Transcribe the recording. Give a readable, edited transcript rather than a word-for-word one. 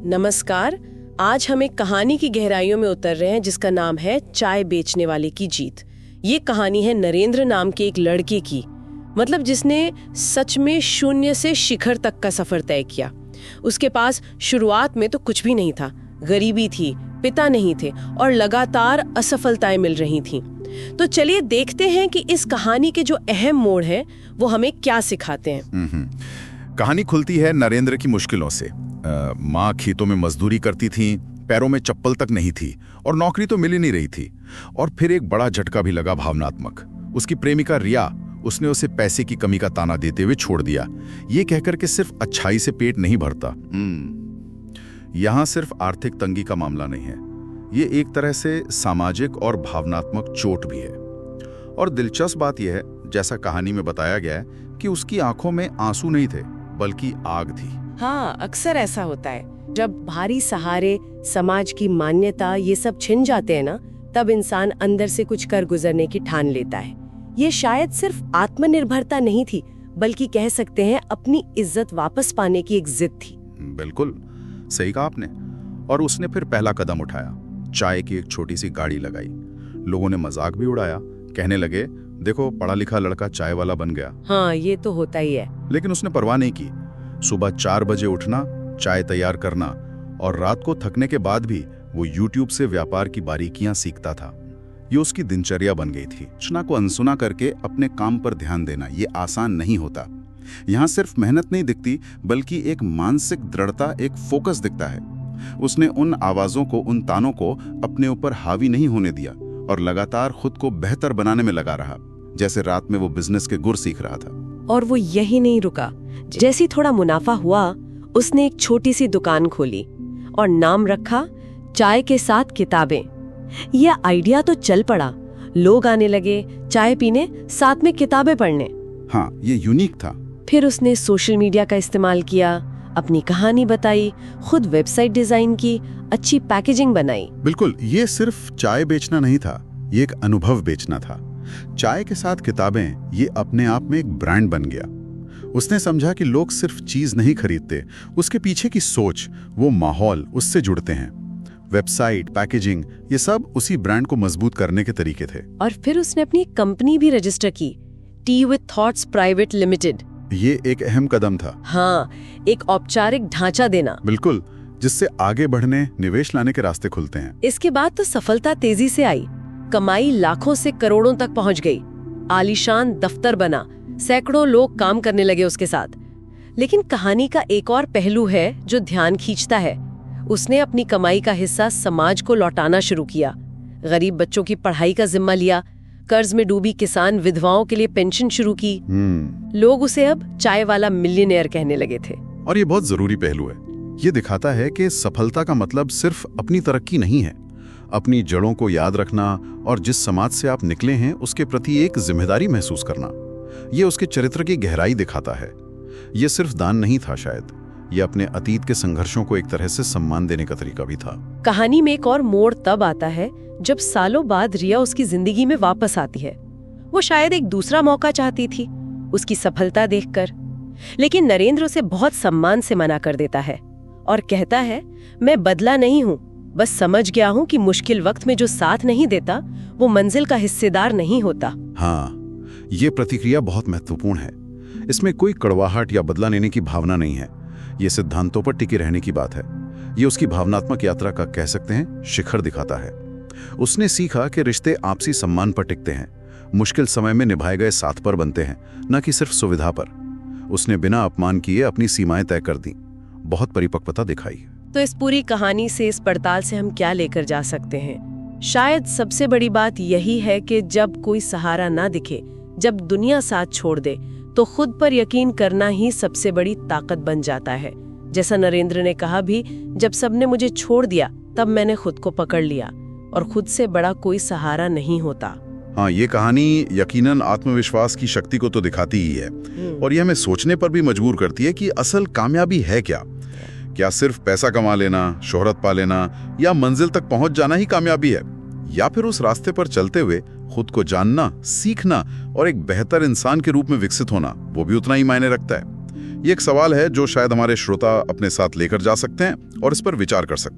नमस्कार। आज हम एक कहानी की गहराइयों में उतर रहे हैं जिसका नाम है चाय बेचने वाले की जीत। ये कहानी है नरेंद्र नाम के एक लड़के की, मतलब जिसने सच में शून्य से शिखर तक का सफर तय किया। उसके पास शुरुआत में तो कुछ भी नहीं था, गरीबी थी, पिता नहीं थे और लगातार असफलताएं मिल रही थीं। तो चलिए देखते हैं कि इस कहानी के जो अहम मोड़ हैं वो हमें क्या सिखाते हैं। कहानी खुलती है नरेंद्र की मुश्किलों से। माँ खेतों में मजदूरी करती थी, पैरों में चप्पल तक नहीं थी और नौकरी तो मिल ही नहीं रही थी। और फिर एक बड़ा झटका भी लगा, भावनात्मक। उसकी प्रेमिका रिया, उसने उसे पैसे की कमी का ताना देते हुए छोड़ दिया, ये कहकर के सिर्फ अच्छाई से पेट नहीं भरता। यहाँ सिर्फ आर्थिक तंगी का मामला नहीं है, ये एक तरह से सामाजिक और भावनात्मक चोट भी है। और दिलचस्प बात यह है, जैसा कहानी में बताया गया है, कि उसकी आंखों में आंसू नहीं थे बल्कि आग थी। हाँ, अक्सर ऐसा होता है। जब भारी सहारे, समाज की मान्यता, ये सब छिन जाते हैं ना, तब इंसान अंदर से कुछ कर गुजरने की ठान लेता है। ये शायद सिर्फ आत्मनिर्भरता नहीं थी, बल्कि कह सकते हैं अपनी इज्जत वापस पाने की एक जिद थी। बिल्कुल सही कहा आपने। और उसने फिर पहला कदम उठाया, चाय की एक छोटी सी गाड़ी लगाई। लोगों ने मजाक भी उड़ाया, कहने लगे, देखो पढ़ा लिखा लड़का चाय वाला बन गया। हाँ, ये तो होता ही है। लेकिन उसने परवाह नहीं की। सुबह 4 बजे उठना, चाय तैयार करना और रात को थकने के बाद भी वो YouTube से व्यापार की बारीकियां सीखता था। ये उसकी दिनचर्या बन गई थी। सूचना को अनसुना करके अपने काम पर ध्यान देना ये आसान नहीं होता। यहाँ सिर्फ मेहनत नहीं दिखती, बल्कि एक मानसिक दृढ़ता, एक फोकस दिखता है। उसने उन आवाजों को, उन तानों को अपने ऊपर हावी नहीं होने दिया और लगातार खुद को बेहतर बनाने में लगा रहा, जैसे रात में वो बिजनेस के गुर सीख रहा था। और वो यही नहीं रुका। जैसे थोड़ा मुनाफा हुआ, उसने एक छोटी सी दुकान खोली और नाम रखा चाय के साथ किताबें। यह आइडिया तो चल पड़ा, लोग आने लगे चाय पीने, साथ में किताबें पढ़ने। हाँ, ये यूनिक था। फिर उसने सोशल मीडिया का इस्तेमाल किया, अपनी कहानी बताई, खुद वेबसाइट डिजाइन की, अच्छी पैकेजिंग बनाई। बिल्कुल, ये सिर्फ चाय बेचना नहीं था, ये एक अनुभव बेचना था। चाय के साथ किताबें, ये अपने आप में एक ब्रांड बन गया। उसने समझा कि लोग सिर्फ चीज नहीं खरीदते, उसके पीछे की सोच, वो माहौल, उससे जुड़ते हैं। वेबसाइट, पैकेजिंग, ये सब उसी ब्रांड को मजबूत करने के तरीके थे। और फिर उसने अपनी कंपनी भी रजिस्टर की, T with thoughts private limited. ये एक अहम कदम था। हाँ, एक औपचारिक ढांचा देना। बिल्कुल, जिससे आगे बढ़ने, निवेश लाने के रास्ते खुलते हैं। इसके बाद तो सफलता तेजी से आई। कमाई लाखों से करोड़ों तक पहुंच गई। आलीशान दफ्तर बना, सैकड़ों लोग काम करने लगे उसके साथ। लेकिन कहानी का एक और पहलू है जो ध्यान खींचता है। उसने अपनी कमाई का हिस्सा समाज को लौटाना शुरू किया। गरीब बच्चों की पढ़ाई का जिम्मा लिया, कर्ज में डूबी किसान विधवाओं के लिए पेंशन शुरू की। लोग उसे अब चाय वाला मिलियनेयर कहने लगे थे। और ये बहुत जरूरी पहलू है। ये दिखाता है कि सफलता का मतलब सिर्फ अपनी तरक्की नहीं है, अपनी जड़ों को याद रखना और जिस समाज से आप निकले हैं उसके प्रति एक जिम्मेदारी महसूस करना। ये उसके चरित्र की गहराई दिखाता है। ये सिर्फ दान नहीं था शायद, ये अपने अतीत के संघर्षों को एक तरह से सम्मान देने का तरीका भी था। कहानी में एक और मोड़ तब आता है जब सालों बाद रिया उसकी जिंदगी में वापस आती है। वो शायद एक दूसरा मौका चाहती थी उसकी सफलता देखकर, लेकिन नरेंद्र उसे बहुत सम्मान से मना कर देता है और कहता है, मैं बदला नहीं हूँ, बस समझ गया हूँ कि मुश्किल वक्त में जो साथ नहीं देता वो मंजिल का हिस्सेदार नहीं होता। हाँ, ये प्रतिक्रिया बहुत महत्वपूर्ण है। इसमें कोई कड़वाहट या बदला लेने की भावना नहीं है, ये सिद्धांतों पर टिके रहने की बात है। ये उसकी भावनात्मक यात्रा का, कह सकते हैं, शिखर दिखाता है। उसने सीखा कि रिश्ते आपसी सम्मान पर टिकते हैं, मुश्किल समय में निभाए गए साथ पर बनते हैं, न कि सिर्फ सुविधा पर। उसने बिना अपमान किए अपनी सीमाएं तय कर दी, बहुत परिपक्वता दिखाई। तो इस पूरी कहानी से, इस पड़ताल से हम क्या लेकर जा सकते हैं? शायद सबसे बड़ी बात यही है कि जब कोई सहारा ना दिखे, जब दुनिया साथ छोड़ दे, तो खुद पर यकीन करना ही सबसे बड़ी ताकत बन जाता है। जैसा नरेंद्र ने कहा भी, जब सबने मुझे छोड़ दिया तब मैंने खुद को पकड़ लिया, और खुद से बड़ा कोई सहारा नहीं होता। हाँ, ये कहानी यकीनन आत्मविश्वास की शक्ति को तो दिखाती ही है, और ये हमें सोचने पर भी मजबूर करती है कि असल कामयाबी है क्या। क्या सिर्फ पैसा कमा लेना, शोहरत पा लेना या मंजिल तक पहुंच जाना ही कामयाबी है, या फिर उस रास्ते पर चलते हुए खुद को जानना, सीखना और एक बेहतर इंसान के रूप में विकसित होना, वो भी उतना ही मायने रखता है। ये एक सवाल है जो शायद हमारे श्रोता अपने साथ लेकर जा सकते हैं और इस पर विचार कर सकते हैं।